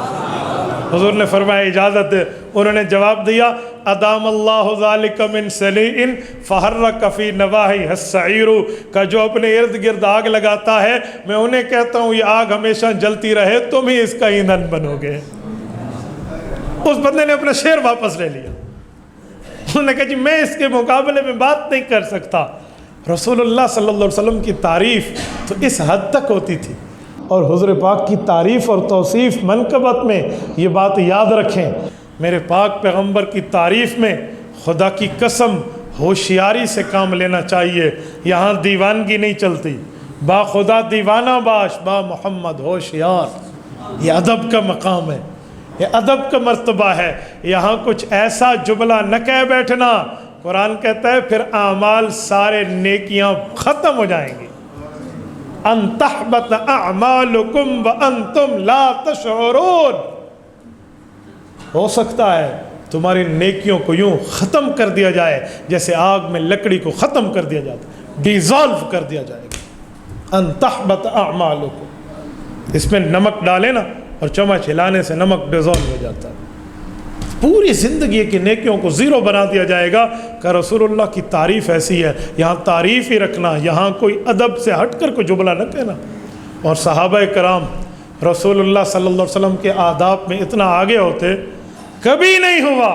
حضور نے فرمایا اجازت دے۔ انہوں نے جواب دیا، ادام اللہ ذالک من سلیء فحرک فی نواحی السعیر، کا جو اپنے ارد گرد آگ لگاتا ہے میں انہیں کہتا ہوں یہ آگ ہمیشہ جلتی رہے، تم ہی اس کا ایندھن بنو گے۔ اس بندے نے اپنا شعر واپس لے لیا۔ انہوں نے کہا جی میں اس کے مقابلے میں بات نہیں کر سکتا۔ رسول اللہ صلی اللہ علیہ وسلم کی تعریف تو اس حد تک ہوتی تھی، اور حضور پاک کی تعریف اور توصیف منقبت میں یہ بات یاد رکھیں، میرے پاک پیغمبر کی تعریف میں خدا کی قسم ہوشیاری سے کام لینا چاہیے۔ یہاں دیوانگی نہیں چلتی، با خدا دیوانہ باش با محمد ہوشیار، یہ ادب کا مقام ہے، یہ ادب کا مرتبہ ہے۔ یہاں کچھ ایسا جملہ نہ کہہ بیٹھنا، قرآن کہتا ہے پھر اعمال سارے نیکیاں ختم ہو جائیں گی۔ ان تحبط اعمالکم وانتم لا تشعرون، ہو سکتا ہے تمہاری نیکیوں کو یوں ختم کر دیا جائے جیسے آگ میں لکڑی کو ختم کر دیا جاتا ہے، ڈیزالو کر دیا جائے گا۔ ان تحبط اعمالکم، اس میں نمک ڈالے نا اور چمچ ہلانے سے نمک ڈیزالو ہو جاتا ہے، پوری زندگی کی نیکیوں کو زیرو بنا دیا جائے گا۔ کہ رسول اللہ کی تعریف ایسی ہے، یہاں تعریف ہی رکھنا، یہاں کوئی ادب سے ہٹ کر کوئی جملہ نہ کہنا۔ اور صحابہ کرام رسول اللہ صلی اللہ علیہ وسلم کے آداب میں اتنا آگے ہوتے، کبھی نہیں ہوا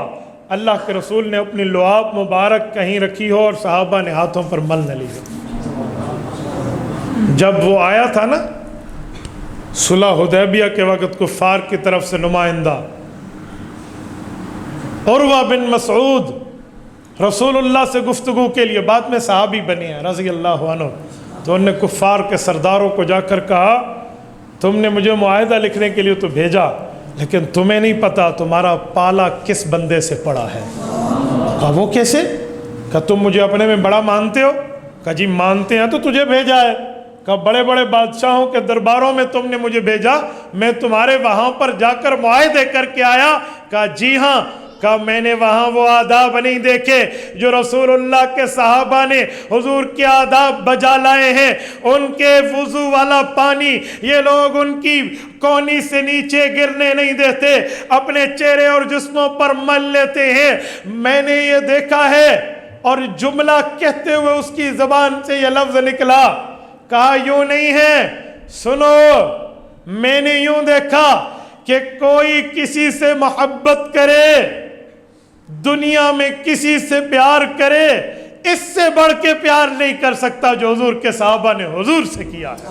اللہ کے رسول نے اپنی لعاب مبارک کہیں رکھی ہو اور صحابہ نے ہاتھوں پر مل نہ لی ہو۔ جب وہ آیا تھا نا صلح حدیبیہ کے وقت، کفار کی طرف سے نمائندہ عروہ بن مسعود رسول اللہ سے گفتگو کے لیے، بعد میں صحابی بنے ہیں رضی اللہ عنہ، تو انہوں نے کفار کے سرداروں کو جا کر کہا تم نے مجھے معاہدہ لکھنے کے لیے تو بھیجا، لیکن تمہیں نہیں پتا تمہارا پالا کس بندے سے پڑا ہے۔ کہا وہ کیسے؟ کہا تم مجھے اپنے میں بڑا مانتے ہو؟ کہا جی مانتے ہیں تو تجھے بھیجا ہے۔ کہا بڑے بڑے بادشاہوں کے درباروں میں تم نے مجھے بھیجا، میں تمہارے وہاں پر جا کر معاہدے کر کے آیا۔ کہا جی ہاں۔ کہا میں نے وہاں وہ آداب نہیں دیکھے جو رسول اللہ کے صحابہ نے حضور کے آداب بجا لائے ہیں۔ ان کے وضو والا پانی یہ لوگ ان کی کونی سے نیچے گرنے نہیں دیتے، اپنے چہرے اور جسموں پر مل لیتے ہیں۔ میں نے یہ دیکھا ہے، اور جملہ کہتے ہوئے اس کی زبان سے یہ لفظ نکلا، کہا یوں نہیں ہے، سنو، میں نے یوں دیکھا کہ کوئی کسی سے محبت کرے، دنیا میں کسی سے پیار کرے، اس سے بڑھ کے پیار نہیں کر سکتا جو حضور کے صحابہ نے حضور سے کیا ہے۔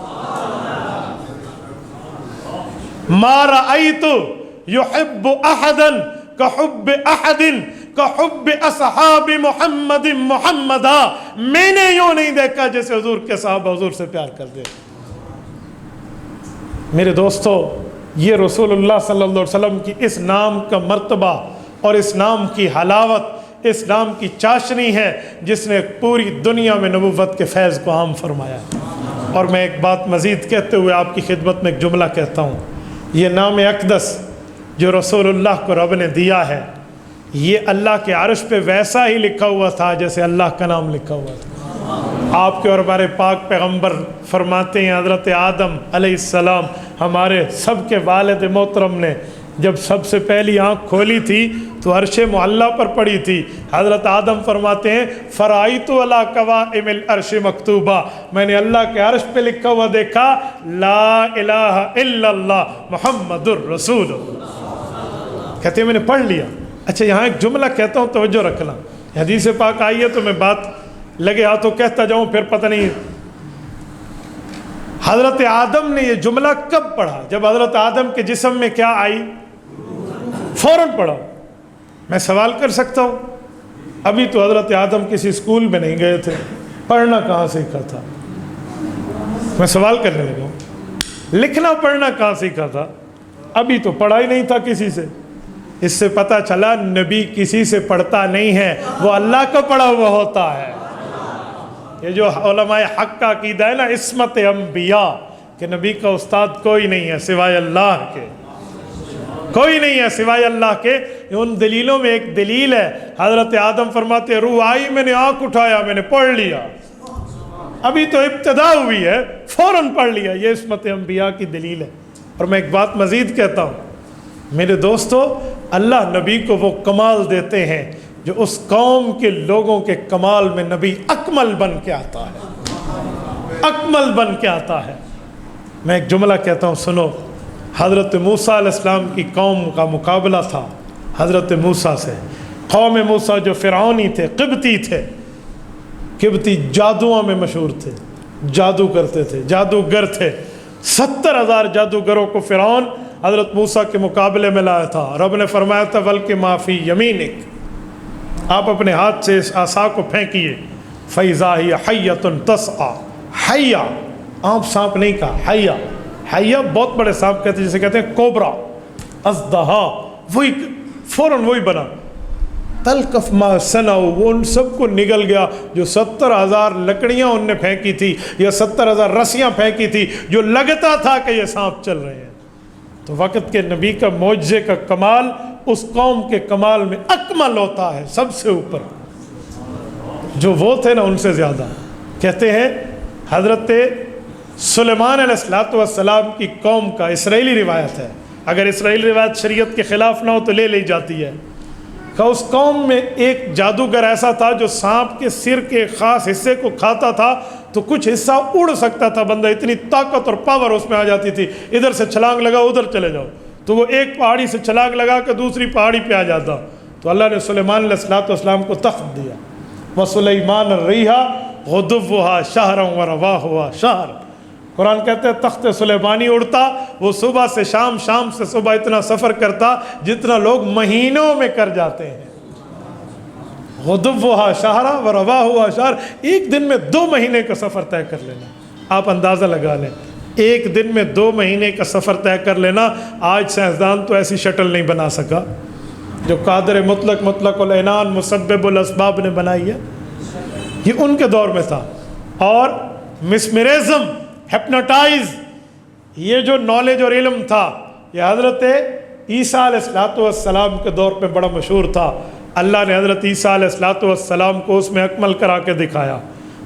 ما رأیت یحب احدا کحب احد کحب اصحاب محمد محمدا، میں نے یوں نہیں دیکھا جیسے حضور کے صحابہ حضور سے پیار کر دے۔ میرے دوستو، یہ رسول اللہ صلی اللہ علیہ وسلم کی اس نام کا مرتبہ اور اس نام کی حلاوت، اس نام کی چاشنی ہے جس نے پوری دنیا میں نبوت کے فیض کو عام فرمایا۔ اور میں ایک بات مزید کہتے ہوئے آپ کی خدمت میں ایک جملہ کہتا ہوں، یہ نام اقدس جو رسول اللہ کو رب نے دیا ہے، یہ اللہ کے عرش پہ ویسا ہی لکھا ہوا تھا جیسے اللہ کا نام لکھا ہوا تھا۔ آپ کے اور ہمارے پاک پیغمبر فرماتے ہیں حضرت آدم علیہ السلام ہمارے سب کے والد محترم نے جب سب سے پہلی آنکھ کھولی تھی تو عرش معلیٰ پر پڑی تھی۔ حضرت آدم فرماتے ہیں فرائیت علی قوائم العرش مکتوبہ، میں نے اللہ کے عرش پہ لکھا ہوا دیکھا لا الہ الا اللہ محمد الرسول اللہ۔ کہتے ہیں میں نے پڑھ لیا۔ اچھا یہاں ایک جملہ کہتا ہوں، توجہ رکھنا، حدیث پاک آئی ہے تو میں بات لگے ہاتھوں کہتا جاؤں پھر پتہ نہیں۔ حضرت آدم نے یہ جملہ کب پڑھا؟ جب حضرت آدم کے جسم میں کیا آئی؟ فوراً پڑھا۔ میں سوال کر سکتا ہوں؟ ابھی تو حضرت آدم کسی اسکول میں نہیں گئے تھے، پڑھنا کہاں سیکھا تھا؟ میں سوال کرنے لگا ہوں، لکھنا پڑھنا کہاں سیکھا تھا؟ ابھی تو پڑھا ہی نہیں تھا کسی سے۔ اس سے پتہ چلا نبی کسی سے پڑھتا نہیں ہے، وہ اللہ کا پڑھا ہوا ہوتا ہے۔ یہ جو علماء حق کا عقیدہ ہے نا، عصمت انبیاء، کہ نبی کا استاد کوئی نہیں ہے سوائے اللہ کے، کوئی نہیں ہے سوائے اللہ کے، ان دلیلوں میں ایک دلیل ہے، حضرت آدم فرماتے ہیں روح آئی، میں نے آنکھ اٹھایا، میں نے پڑھ لیا، ابھی تو ابتدا ہوئی ہے، فوراً پڑھ لیا۔ یہ عصمت انبیاء کی دلیل ہے۔ اور میں ایک بات مزید کہتا ہوں میرے دوستو، اللہ نبی کو وہ کمال دیتے ہیں جو اس قوم کے لوگوں کے کمال میں نبی اکمل بن کے آتا ہے، اکمل بن کے آتا ہے۔ میں ایک جملہ کہتا ہوں، سنو۔ حضرت موسیٰ علیہ السلام کی قوم کا مقابلہ تھا حضرت موسیٰ سے۔ قوم موسیٰ جو فرعونی تھے، قبطی تھے، قبطی جادوؤں میں مشہور تھے، جادو کرتے تھے، جادوگر تھے۔ 70,000 جادوگروں کو فرعون حضرت موسیٰ کے مقابلے میں لایا تھا۔ رب نے فرمایا تھا وَلْقِ مَا فِي يَمِينِكَ، آپ اپنے ہاتھ سے اس عصا کو پھینکیے، فَإِذَا هِيَ حَيَّةٌ تَسْعَىٰ، حیہ، عام سانپ نہیں کہا، حیہ، حیہ بہت بڑے سانپ کہتے ہیں، جسے کہتے ہیں کوبرا، ازدہا، وہی فوراً وہی بنا۔ تلقف ما صنعوا، وہ ان سب کو نگل گیا جو 70,000 لکڑیاں ان نے پھینکی تھی یا 70,000 رسیاں پھینکی تھی، جو لگتا تھا کہ یہ سانپ چل رہے ہیں۔ تو وقت کے نبی کا معجزے کا کمال اس قوم کے کمال میں اکمل ہوتا ہے، سب سے اوپر، جو وہ تھے نا ان سے زیادہ۔ کہتے ہیں حضرت سلیمان علیہ السلام کی قوم کا، اسرائیلی روایت ہے، اگر اسرائیلی روایت شریعت کے خلاف نہ ہو تو لے لی جاتی ہے، کہ اس قوم میں ایک جادوگر ایسا تھا جو سانپ کے سر کے خاص حصے کو کھاتا تھا تو کچھ حصہ اڑ سکتا تھا، بندہ اتنی طاقت اور پاور اس میں آ جاتی تھی، ادھر سے چھلانگ لگا ادھر چلے جاؤ، تو وہ ایک پہاڑی سے چھلانگ لگا کے دوسری پہاڑی پہ آ جاتا۔ تو اللہ نے سلیمان علیہ السلام کو تخت دیا، وَسُلَيْمَانَ الرِّيحَ غُدُوُّهَا شَهْرًا وَرَوَاحُهَا شَهْرًا۔ قرآن کہتے ہیں تخت سلیمانی اڑتا، وہ صبح سے شام، شام سے صبح اتنا سفر کرتا جتنا لوگ مہینوں میں کر جاتے ہیں۔ غدوُّهَا شَهْرًا وَرَوَاحُهَا شَهْرًا، ایک دن میں 2 مہینے کا سفر طے کر لینا۔ آپ اندازہ لگا لیں، ایک دن میں 2 مہینے کا سفر طے کر لینا۔ آج سائنسدان تو ایسی شٹل نہیں بنا سکا جو قادر مطلق، مطلق العنان، مسبب الاسباب نے بنائی ہے، یہ ان کے دور میں تھا۔ اور مسمرزم، ہپنوٹائز، یہ جو نالج اور علم تھا یہ حضرت عیسیٰ علیہ السلام کے دور پہ بڑا مشہور تھا۔ اللہ نے حضرت عیسیٰ علیہ السلام کو اس میں اکمل کرا کے دکھایا۔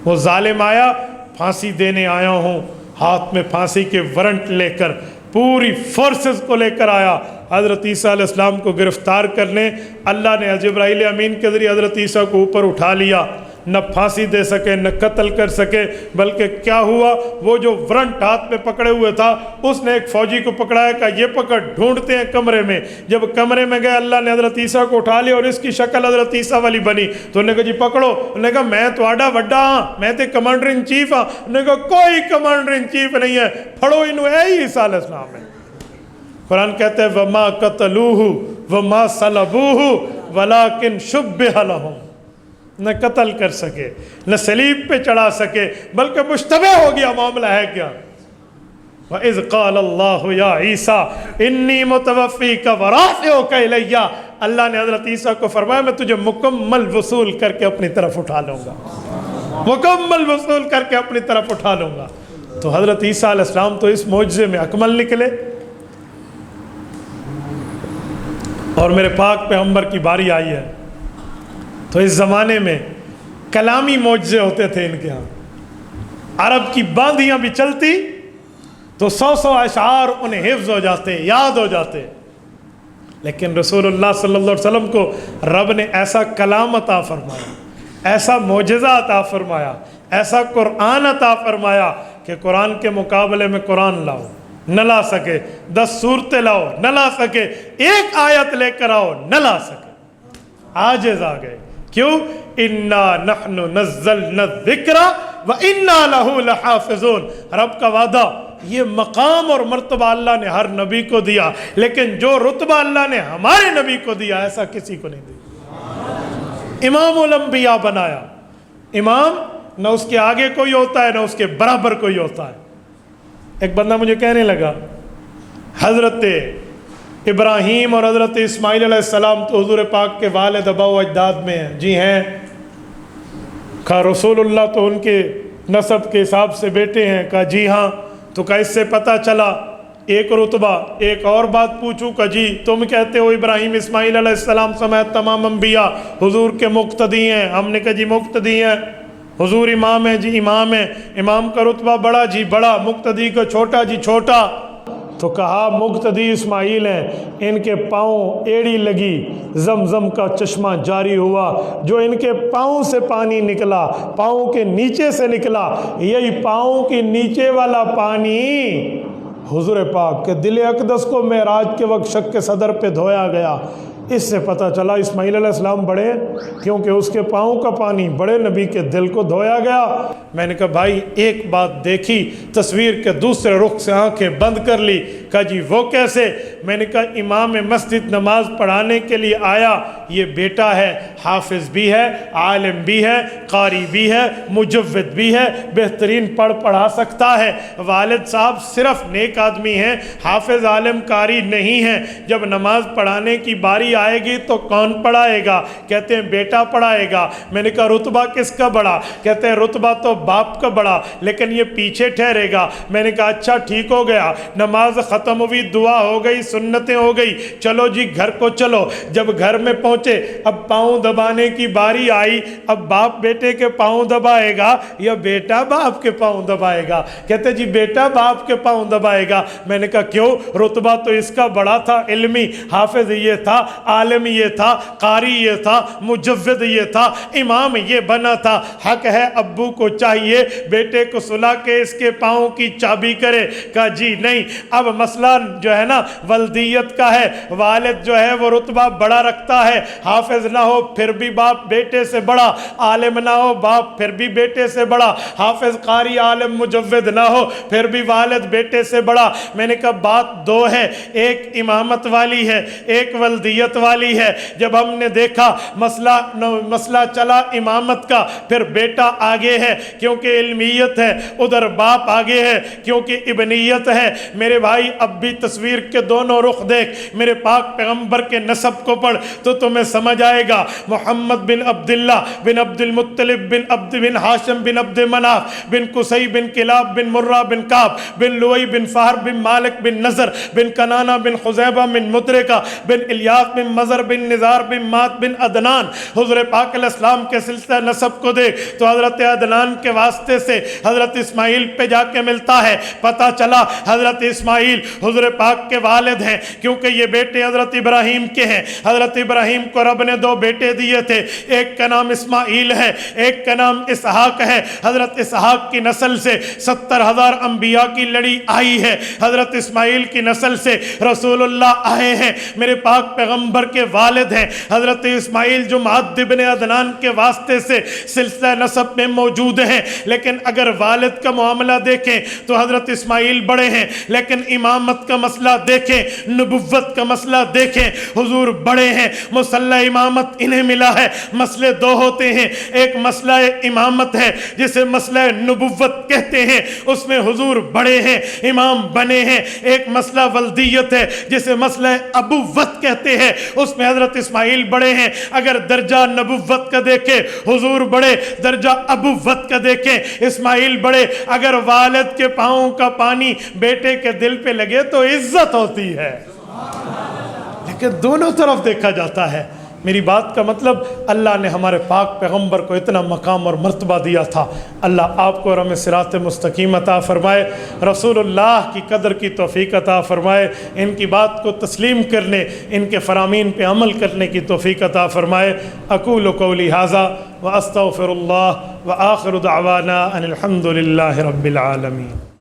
وہ ظالم آیا، پھانسی دینے آیا ہوں، ہاتھ میں پھانسی کے وارنٹ لے کر پوری فورسز کو لے کر آیا حضرت عیسیٰ علیہ السلام کو گرفتار کرنے۔ اللہ نے جبرائیل امین کے ذریعے حضرت عیسیٰ کو اوپر اٹھا لیا، نہ پھانسی دے سکے نہ قتل کر سکے، بلکہ کیا ہوا، وہ جو ورنٹ ہاتھ میں پکڑے ہوئے تھا اس نے ایک فوجی کو پکڑایا، کہا یہ پکڑ، ڈھونڈتے ہیں کمرے میں۔ جب کمرے میں گئے اللہ نے حضرت عیسیٰ کو اٹھا لیا اور اس کی شکل حضرت عیسیٰ والی بنی، تو انہوں نے کہا جی پکڑو، انہوں نے کہا میں تو آڈا وڈا ہاں، میں تے کمانڈر ان چیف ہاں۔ انہوں نے کہا کوئی کمانڈر ان چیف نہیں ہے، پھڑو انہوں اے عیسیٰ علیہ السلام ہے۔ قرآن کہتے ہیں وَمَا قَتَلُوهُ وَمَا صَلَبُوهُ وَلَكِنْ شُبِّهَ لَهُمْ، نہ قتل کر سکے نہ صلیب پہ چڑھا سکے، بلکہ مشتبہ ہو گیا معاملہ ہے کیا۔ وَإِذْ قَالَ اللَّهُ يَا عِيسَىٰ إِنِّي مُتَوَفِّيكَ وَرَافِعُكَ إِلَيَّ، اللہ نے حضرت عیسیٰ کو فرمایا میں تجھے مکمل وصول کر کے اپنی طرف اٹھا لوں گا، مکمل وصول کر کے اپنی طرف اٹھا لوں گا۔ تو حضرت عیسیٰ علیہ السلام تو اس معجزے میں اکمل نکلے، اور میرے پاک پیغمبر کی باری آئی ہے تو اس زمانے میں کلامی معجزے ہوتے تھے ان کے ہاں۔ عرب کی باندیاں بھی چلتی تو 100 اشعار انہیں حفظ ہو جاتے، یاد ہو جاتے، لیکن رسول اللہ صلی اللہ علیہ وسلم کو رب نے ایسا کلام عطا فرمایا، ایسا معجزہ عطا فرمایا، ایسا قرآن عطا فرمایا کہ قرآن کے مقابلے میں قرآن لاؤ نہ لا سکے، 10 سورتیں لاؤ نہ لا سکے، ایک آیت لے کر آؤ نہ لا سکے، عاجز آ گئے۔ کیوں؟ اِنَّا نَحْنُ نَزَّلْنَا الذِّكْرَ وَإِنَّا لَهُ لَحَافِظُونَ، رب کا وعدہ یہ مقام اور مرتبہ اللہ نے ہر نبی کو دیا، لیکن جو رتبہ اللہ نے ہمارے نبی کو دیا ایسا کسی کو نہیں دیا۔ امام الانبیاء بنایا، امام نہ اس کے آگے کوئی ہوتا ہے نہ اس کے برابر کوئی ہوتا ہے۔ ایک بندہ مجھے کہنے لگا حضرت ابراہیم اور حضرت اسماعیل علیہ السلام تو حضور پاک کے والد آبا و اجداد میں ہیں۔ جی ہیں۔ کہا رسول اللہ تو ان کے نسب کے حساب سے بیٹے ہیں؟ کہا جی ہاں۔ تو کہا اس سے پتہ چلا ایک رتبہ۔ ایک اور بات پوچھوں؟ کہا جی تم کہتے ہو ابراہیم اسماعیل علیہ السلام سمیت تمام انبیاء حضور کے مقتدی ہیں۔ ہم نے کہا جی مقتدی ہیں۔ حضور امام ہیں؟ جی امام ہیں۔ امام کا رتبہ بڑا؟ جی بڑا۔ مقتدی کا چھوٹا؟ جی چھوٹا۔ تو کہا مقتدی اسماعیل ہیں، ان کے پاؤں ایڑی لگی، زمزم کا چشمہ جاری ہوا، جو ان کے پاؤں سے پانی نکلا پاؤں کے نیچے سے نکلا، یہی پاؤں کے نیچے والا پانی حضور پاک کے دل اقدس کو معراج کے وقت شق صدر پہ دھویا گیا۔ اس سے پتہ چلا اسماعیل علیہ السلام بڑے ہیں، کیونکہ اس کے پاؤں کا پانی بڑے نبی کے دل کو دھویا گیا۔ میں نے کہا بھائی ایک بات دیکھی، تصویر کے دوسرے رخ سے آنکھیں بند کر لی۔ کہا جی وہ کیسے؟ میں نے کہا امام مسجد نماز پڑھانے کے لیے آیا، یہ بیٹا ہے، حافظ بھی ہے، عالم بھی ہے، قاری بھی ہے، مجود بھی ہے، بہترین پڑھا سکتا ہے۔ والد صاحب صرف نیک آدمی ہیں، حافظ عالم قاری نہیں ہیں۔ جب نماز پڑھانے کی باری آئے گی تو کون پڑھائے گا؟ کہتے ہیں بیٹا پڑھائے گا۔ میں نے کہا رتبہ کس کا بڑا؟ کہتے ہیں رتبہ تو باپ کا بڑا، لیکن یہ پیچھے ٹھہرے گا۔ میں نے کہا اچھا ٹھیک ہو گیا، نماز ختم ہوئی، دعا ہو گئی، سنتیں ہو گئی، چلو جی گھر کو چلو۔ جب گھر میں پہنچے، اب پاؤں دبانے کی باری آئی۔ اب باپ بیٹے کے پاؤں دبائے گا یا بیٹا باپ کے پاؤں دبائے گا؟ کہتے جی بیٹا باپ کے پاؤں دبائے گا۔ میں نے کہا کیوں؟ رتبہ تو اس کا بڑا تھا، علمی، حافظ یہ تھا، عالم یہ تھا، قاری یہ تھا، مجود یہ تھا، امام یہ بنا تھا۔ حق ہے ابو کو چاہیے بیٹے کو سلا کے اس کے پاؤں کی چابی کرے۔ کہا جی نہیں، اب مسئلہ جو ہے نا ولدیت کا ہے۔ والد جو ہے وہ رتبہ بڑا رکھتا ہے، حافظ نہ ہو پھر بھی باپ بیٹے سے بڑا، عالم نہ ہو باپ پھر بھی بیٹے سے بڑا، حافظ قاری عالم مجود نہ ہو پھر بھی والد بیٹے سے بڑا۔ میں نے کہا بات دو ہے، ایک امامت والی ہے، ایک ولدیت والی ہے۔ جب ہم نے دیکھا مسئلہ چلا امامت کا، پھر بیٹا آگے ہے کیونکہ علمیت ہے، ادھر باپ آگے ہے کیونکہ ابنیت ہے۔ میرے بھائی اب بھی تصویر کے دونوں رخ دیکھ، میرے پاک پیغمبر کے نسب کو پڑھ تو تمہیں سمجھ آئے گا۔ محمد بن عبداللہ بن عبد المطلب بن عبد بن ہاشم بن عبد مناف بن قصی بن کلاب بن مرہ بن کعب بن لوئی بن فہر بن مالک بن نضر بن کنانہ بن خزیبہ بن مدرکہ بن الیاس بن مزر بن نزار بن مات بن عدنان۔ حضور پاک علیہ السلام کے سلسلہ نسب کو دیکھ تو حضرت عدنان کے واسطے سے حضرت اسماعیل پہ جا کے ملتا ہے۔ پتہ چلا حضرت اسماعیل حضور پاک کے والد ہیں، کیونکہ یہ بیٹے حضرت ابراہیم کے ہیں۔ حضرت ابراہیم کو رب نے دو بیٹے دیے تھے، ایک کا نام اسماعیل ہے، ایک کا نام اسحاق ہے۔ حضرت اسحاق کی نسل سے 70,000 انبیاء کی لڑی آئی ہے۔ حضرت اسماعیل کی نسل سے رسول اللہ آئے ہیں، میرے پاک پیغمبر کے والد ہیں۔ حضرت اسماعیل جو معد بن عدنان کے واسطے سے سلسلہ نسب میں موجود ہیں، لیکن اگر والد کا معاملہ دیکھیں تو حضرت اسماعیل بڑے ہیں، لیکن امامت کا مسئلہ دیکھیں، نبوت کا مسئلہ دیکھیں، حضور بڑے ہیں۔ مسئلہ امامت انہیں ملا ہے۔ مسئلے دو ہوتے ہیں، ایک مسئلہ امامت ہے جسے مسئلہ نبوت کہتے ہیں، اس میں حضور بڑے ہیں، امام بنے ہیں۔ ایک مسئلہ ولدیت ہے جسے مسئلہ ابوت کہتے ہیں، اس میں حضرت اسماعیل بڑے ہیں۔ اگر درجہ نبوت کا دیکھیں حضور بڑے، درجہ ابوت کا دیکھیں اسماعیل بڑے۔ اگر والد کے پاؤں کا پانی بیٹے کے دل پہ لگے تو عزت ہوتی ہے، لیکن دونوں طرف دیکھا جاتا ہے۔ میری بات کا مطلب اللہ نے ہمارے پاک پیغمبر کو اتنا مقام اور مرتبہ دیا تھا۔ اللہ آپ کو اور ہمیں صراط مستقیم عطا فرمائے، رسول اللہ کی قدر کی توفیق عطا فرمائے، ان کی بات کو تسلیم کرنے، ان کے فرامین پہ عمل کرنے کی توفیق عطا فرمائے۔ اقول قولی ھذا واستغفر اللہ وآخر دعوانا ان الحمد للہ رب العالمین۔